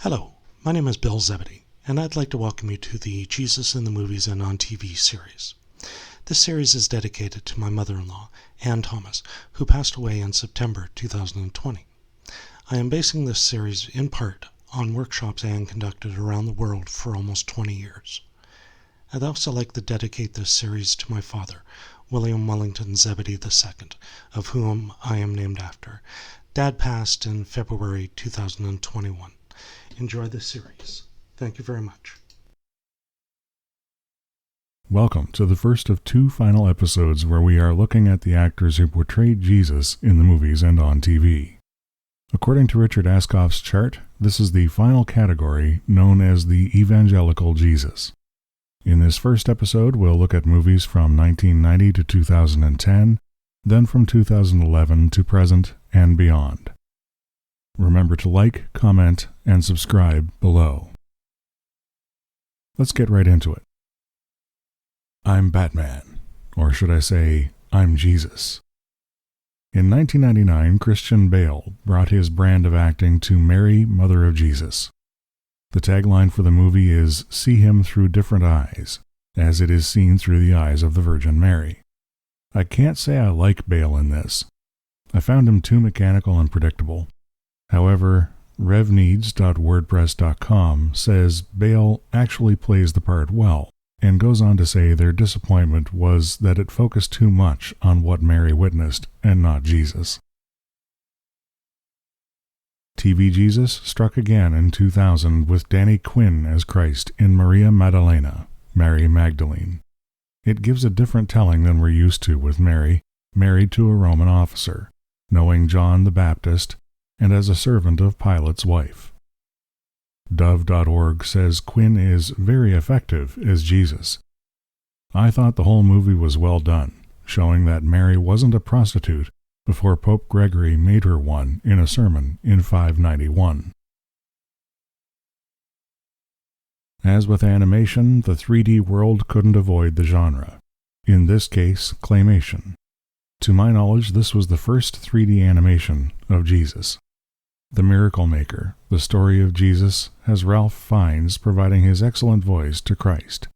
Hello, my name is Bill Zebedee, and I'd like to welcome you to the Jesus in the Movies and on TV series. This series is dedicated to my mother-in-law, Ann Thomas, who passed away in September 2020. I am basing this series in part on workshops Ann conducted around the world for almost 20 years. I'd also like to dedicate this series to my father, William Wellington Zebedee II, of whom I am named after. Dad passed in February 2021. Enjoy this series. Thank you very much. Welcome to the first of two final episodes where we are looking at the actors who portrayed Jesus in the movies and on TV. According to Richard Askoff's chart, this is the final category known as the Evangelical Jesus. In this first episode, we'll look at movies from 1990 to 2010, then from 2011 to present and beyond. Remember to like, comment, and subscribe below. Let's get right into it. I'm Batman, or should I say, I'm Jesus. In 1999, Christian Bale brought his brand of acting to Mary, Mother of Jesus. The tagline for the movie is, "See him through different eyes, as it is seen through the eyes of the Virgin Mary." I can't say I like Bale in this. I found him too mechanical and predictable. However, revneeds.wordpress.com says Bale actually plays the part well, and goes on to say their disappointment was that it focused too much on what Mary witnessed and not Jesus. TV Jesus struck again in 2000 with Danny Quinn as Christ in Maria Magdalena, Mary Magdalene. It gives a different telling than we're used to with Mary, married to a Roman officer, knowing John the Baptist, and as a servant of Pilate's wife. Dove.org says Quinn is very effective as Jesus. I thought the whole movie was well done, showing that Mary wasn't a prostitute before Pope Gregory made her one in a sermon in 591. As with animation, the 3D world couldn't avoid the genre. In this case, claymation. To my knowledge, this was the first 3D animation of Jesus. The Miracle Maker, the story of Jesus, has Ralph Fiennes providing his excellent voice to Christ.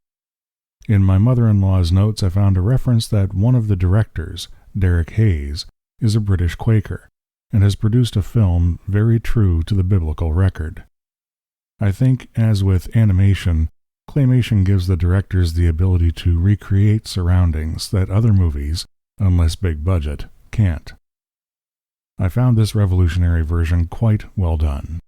In my mother-in-law's notes, I found a reference that one of the directors, Derek Hayes, is a British Quaker, and has produced a film very true to the biblical record. I think, as with animation, claymation gives the directors the ability to recreate surroundings that other movies, unless big budget, can't. I found this revolutionary version quite well done.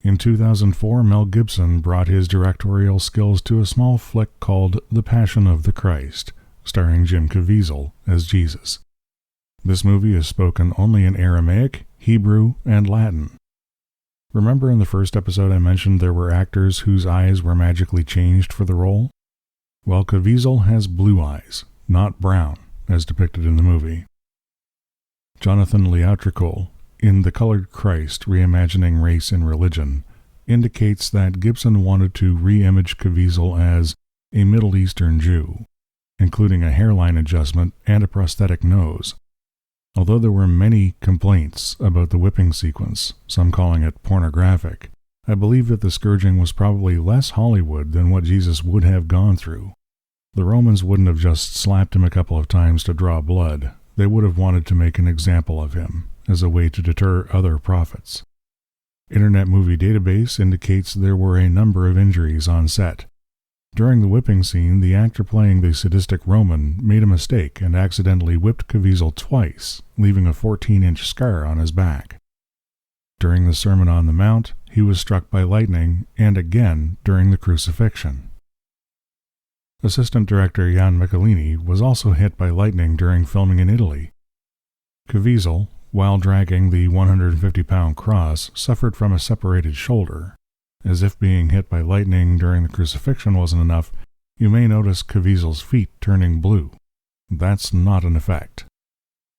In 2004, Mel Gibson brought his directorial skills to a small flick called The Passion of the Christ, starring Jim Caviezel as Jesus. This movie is spoken only in Aramaic, Hebrew, and Latin. Remember in the first episode I mentioned there were actors whose eyes were magically changed for the role? Well, Caviezel has blue eyes, not brown, as depicted in the movie. Jonathan Liautricoul, in The Colored Christ, Reimagining Race and Religion, indicates that Gibson wanted to re-image Caviezel as a Middle Eastern Jew, including a hairline adjustment and a prosthetic nose. Although there were many complaints about the whipping sequence, some calling it pornographic, I believe that the scourging was probably less Hollywood than what Jesus would have gone through. The Romans wouldn't have just slapped him a couple of times to draw blood. They would have wanted to make an example of him, as a way to deter other prophets. Internet Movie Database indicates there were a number of injuries on set. During the whipping scene, the actor playing the sadistic Roman made a mistake and accidentally whipped Caviezel twice, leaving a 14-inch scar on his back. During the Sermon on the Mount, he was struck by lightning, and again during the crucifixion. Assistant director Jan Michelini was also hit by lightning during filming in Italy. Caviezel, while dragging the 150-pound cross, suffered from a separated shoulder. As if being hit by lightning during the crucifixion wasn't enough, you may notice Caviezel's feet turning blue. That's not an effect.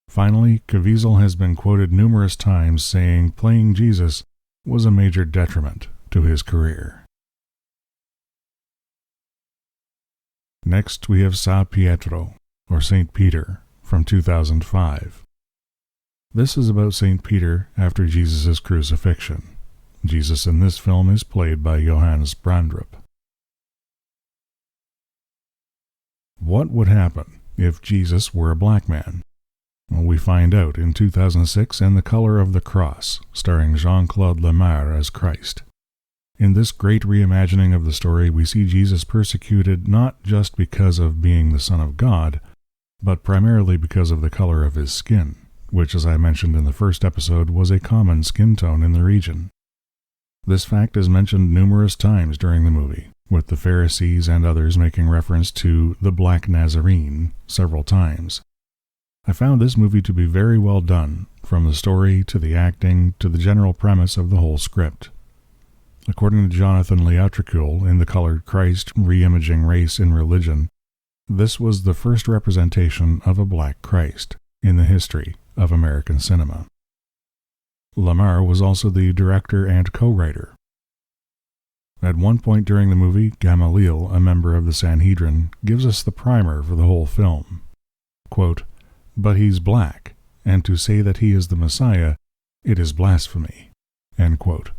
Finally, Caviezel has been quoted numerous times saying playing Jesus was a major detriment to his career. Next, we have Sa Pietro, or St. Peter, from 2005. This is about St. Peter after Jesus' crucifixion. Jesus in this film is played by Johannes Brandrup. What would happen if Jesus were a black man? Well, we find out in 2006 in The Color of the Cross, starring Jean-Claude Lemare as Christ. In this great reimagining of the story, we see Jesus persecuted not just because of being the Son of God, but primarily because of the color of his skin, which, as I mentioned in the first episode, was a common skin tone in the region. This fact is mentioned numerous times during the movie, with the Pharisees and others making reference to the Black Nazarene several times. I found this movie to be very well done, from the story to the acting to the general premise of the whole script. According to Jonathan Liautricule in The Colored Christ, Reimaging Race in Religion, this was the first representation of a black Christ in the history of American cinema. Lemare was also the director and co-writer. At one point during the movie, Gamaliel, a member of the Sanhedrin, gives us the primer for the whole film. Quote, "But he's black, and to say that he is the Messiah, it is blasphemy." End quote.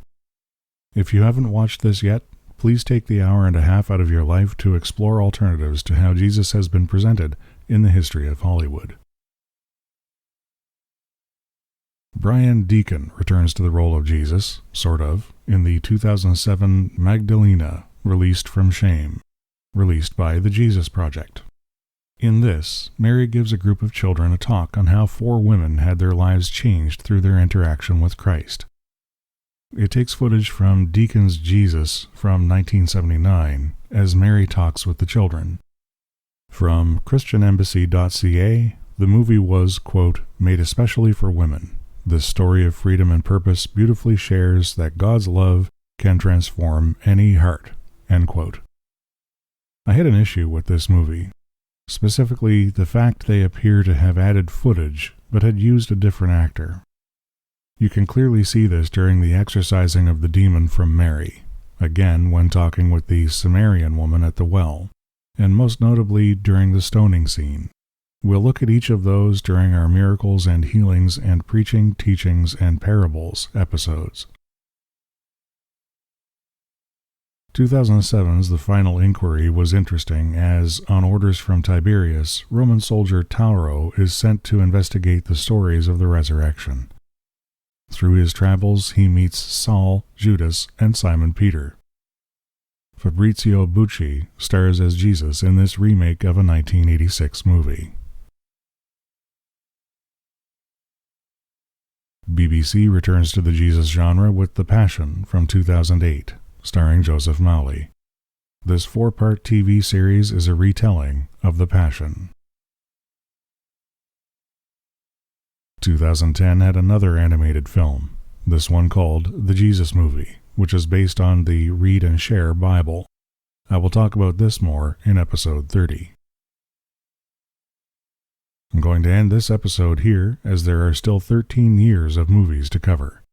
If you haven't watched this yet, please take the hour and a half out of your life to explore alternatives to how Jesus has been presented in the history of Hollywood. Brian Deacon returns to the role of Jesus, sort of, in the 2007 Magdalene, Released from Shame, released by the Jesus Project. In this, Mary gives a group of children a talk on how 4 women had their lives changed through their interaction with Christ. It takes footage from Deacon's Jesus from 1979 as Mary talks with the children. From ChristianEmbassy.ca, the movie was, quote, "made especially for women. This story of freedom and purpose beautifully shares that God's love can transform any heart," end quote. I had an issue with this movie, specifically the fact they appear to have added footage but had used a different actor. You can clearly see this during the exorcising of the demon from Mary, again when talking with the Samaritan woman at the well, and most notably during the stoning scene. We'll look at each of those during our Miracles and Healings and Preaching, Teachings, and Parables episodes. 2007's The Final Inquiry was interesting as, on orders from Tiberius, Roman soldier Tauro is sent to investigate the stories of the resurrection. Through his travels, he meets Saul, Judas, and Simon Peter. Fabrizio Bucci stars as Jesus in this remake of a 1986 movie. BBC returns to the Jesus genre with The Passion from 2008, starring Joseph Mowley. This 4-part TV series is a retelling of The Passion. 2010 had another animated film, this one called The Jesus Movie, which is based on the Read and Share Bible. I will talk about this more in episode 30. I'm going to end this episode here, as there are still 13 years of movies to cover.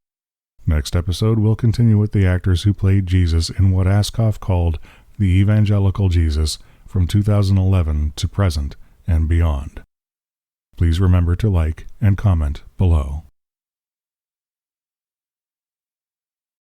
Next episode, we'll continue with the actors who played Jesus in what Askoff called the Evangelical Jesus from 2011 to present and beyond. Please remember to like and comment below.